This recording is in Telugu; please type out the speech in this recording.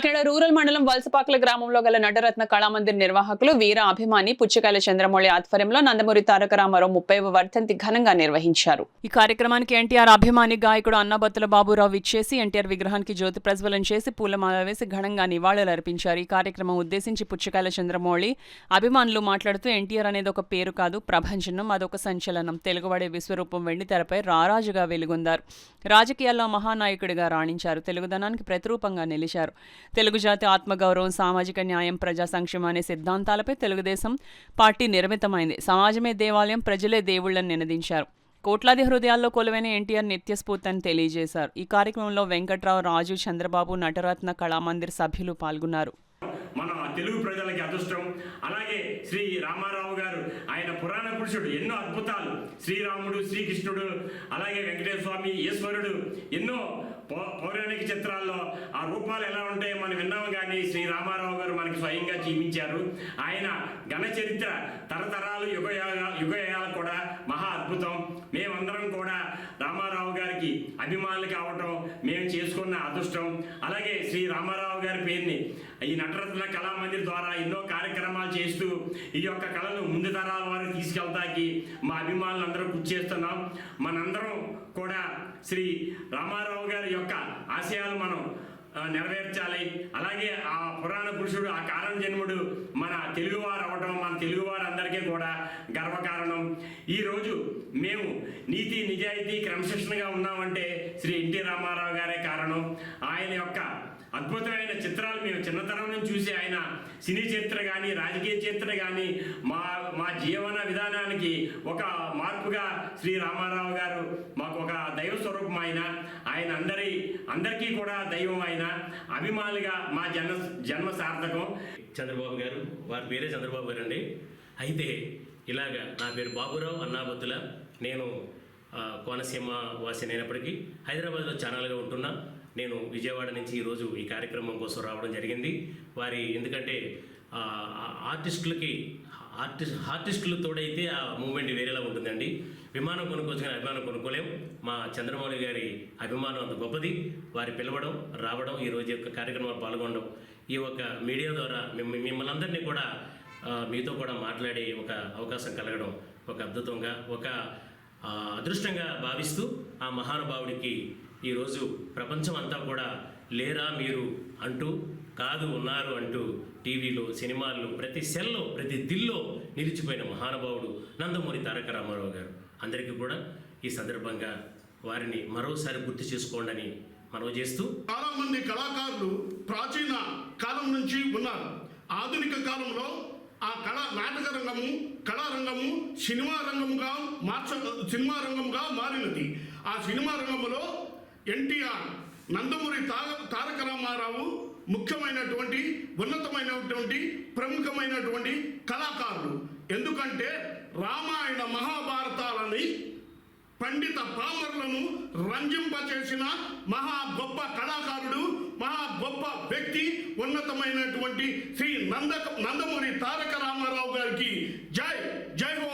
కాకినాడ రూరల్ మండలం వలసపాకల గ్రామంలో గల నటరత్న కళామందిర్ నిర్వాహకులు వీర అభిమాని పుచ్చకాయల చంద్రమౌళి ఆధ్వర్యంలో నందమూరి తారక రామారావు 30వ వర్ధంతి ఘనంగా నిర్వహించారు. ఈ కార్యక్రమానికి ఎన్టీఆర్ అభిమాని గాయకుడు అన్నాబత్తుల బాబురావు విచ్చేసి ఎన్టీఆర్ విగ్రహానికి జ్యోతి ప్రజ్వలన చేసి పూలమాల వేసి ఘనంగా నివాళులర్పించారు. ఈ కార్యక్రమం ఉద్దేశించి పుచ్చకాయల చంద్రమౌళి అభిమానులు మాట్లాడుతూ ఎన్టీఆర్ అనేది ఒక పేరు కాదు, ప్రభంజనం, అదొక సంచలనం. తెలుగువాడే విశ్వరూపం వెండి తెరపై రారాజుగా వెలుగొందారు. రాజకీయాల్లో మహానాయకుడిగా రాణించారు. తెలుగుదనానికి ప్రతిరూపంగా నిలిచారు. తెలుగు జాతి ఆత్మగౌరవం, సామాజిక న్యాయం, ప్రజా సంక్షేమం అనే సిద్ధాంతాలపై తెలుగుదేశం పార్టీ నిర్మితమైంది. సమాజమే దేవాలయం, ప్రజలే దేవుళ్లను నినదించారు. కోట్లాది హృదయాల్లో కొలువైన ఎన్టీఆర్ నిత్యస్ఫూర్తి అని తెలియజేశారు. ఈ కార్యక్రమంలో వెంకట్రావు, రాజు, చంద్రబాబు, నటరత్న కళామందిర్ సభ్యులు పాల్గొన్నారు. మన తెలుగు ప్రజలకి అదృష్టం. అలాగే శ్రీ రామారావు గారు, ఆయన పురాణ పురుషుడు, ఎన్నో అద్భుతాలు, శ్రీరాముడు, శ్రీకృష్ణుడు, అలాగే వెంకటేశ్వర స్వామి, ఈశ్వరుడు, ఎన్నో పౌరాణిక చిత్రాల్లో ఆ రూపాలు ఎలా ఉంటాయో మనం విన్నాము. కానీ శ్రీ రామారావు గారు మనకి స్వయంగా జీవించారు. ఆయన ఘన చరిత్ర తరతరాలు యుగయాలు కూడా మహా అద్భుతం. మేమందరం కూడా రామారావు గారికి అభిమానులు కావటం మేము చేసుకున్న అదృష్టం. అలాగే శ్రీ రామారావు గారి పేరుని ఈ నటరత్న కళామందిర్ ద్వారా ఎన్నో కార్యక్రమాలు చేస్తూ ఈ యొక్క కళను ముందు తరాల వరకు తీసుకెళ్తాకి మా అభిమానులు అందరూ కృషి చేస్తున్నాం. మనందరం కూడా శ్రీ రామారావు గారి యొక్క ఆశయాలు మనం నెరవేర్చాలి. అలాగే ఆ పురాణ పురుషుడు, ఆ కారణ జన్ముడు మన తెలుగువారు అవటం మన తెలుగువారు అందరికీ కూడా గర్వకారణం. ఈరోజు మేము నీతి నిజాయితీ క్రమశిక్షణగా ఉన్నామంటే శ్రీ ఎన్టీ రామారావు గారే కారణం. ఆయన యొక్క అద్భుతమైన చిత్రాలు మేము చిన్నతనం నుంచి చూసి ఆయన సినీ చరిత్ర కానీ రాజకీయ చరిత్ర కానీ మా జీవన విధానానికి ఒక మార్పుగా శ్రీ రామారావు గారు మాకు ఒక దైవ స్వరూపం. ఆయన అందరికీ కూడా దైవం. ఆయన అభిమానులుగా మా జన్మ సార్థకం. చంద్రబాబు గారు, వారి పేరే చంద్రబాబు గారు అండి. అయితే ఇలాగా నా పేరు బాబురావు అన్నాబత్తుల. నేను కోనసీమ వాసినైనప్పటికీ హైదరాబాద్లో ఛానల్గా ఉంటున్నా. నేను విజయవాడ నుంచి ఈరోజు ఈ కార్యక్రమం కోసం రావడం జరిగింది. ఎందుకంటే ఆర్టిస్టులు తోడైతే ఆ మూమెంట్ వేరేలా ఉంటుందండి. విమానం కొనుక్కోవచ్చు కానీ అభిమానం కొనుక్కోలేం. మా చంద్రమౌళి గారి అభిమానం అంత గొప్పది. వారి పిలవడం, రావడం, ఈరోజు యొక్క కార్యక్రమాలు పాల్గొనడం, ఈ ఒక మీడియా ద్వారా మిమ్మల్ని అందరినీ కూడా మీతో కూడా మాట్లాడే ఒక అవకాశం కలగడం ఒక అద్భుతంగా, ఒక అదృష్టంగా భావిస్తూ ఆ మహానుభావుడికి ఈరోజు ప్రపంచం అంతా కూడా లేరా మీరు అంటూ, కాదు ఉన్నారు అంటూ టీవీలో, సినిమాల్లో, ప్రతి సెల్లో, ప్రతి దిల్లో నిలిచిపోయిన మహానుభావుడు నందమూరి తారక రామారావు గారు. అందరికీ కూడా ఈ సందర్భంగా వారిని మరోసారి గుర్తు చేసుకోండి మనవి చేస్తూ, చాలా మంది కళాకారులు ప్రాచీన కాలం నుంచి ఉన్నారు. ఆధునిక కాలంలో ఆ నాటక రంగము, కళారంగము సినిమా రంగముగా మారినది. ఆ సినిమా రంగంలో ఎన్టీఆర్, నందమూరి తారక రామారావు ముఖ్యమైనటువంటి, ఉన్నతమైనటువంటి, ప్రముఖమైనటువంటి కళాకారులు. ఎందుకంటే రామాయణ మహాభారతాలని పండిత పామరులను రంజింపచేసిన మహా గొప్ప కళాకారుడు, మహా గొప్ప వ్యక్తి, ఉన్నతమైనటువంటి శ్రీ నందమూరి తారక రామారావు గారికి జై జై హో.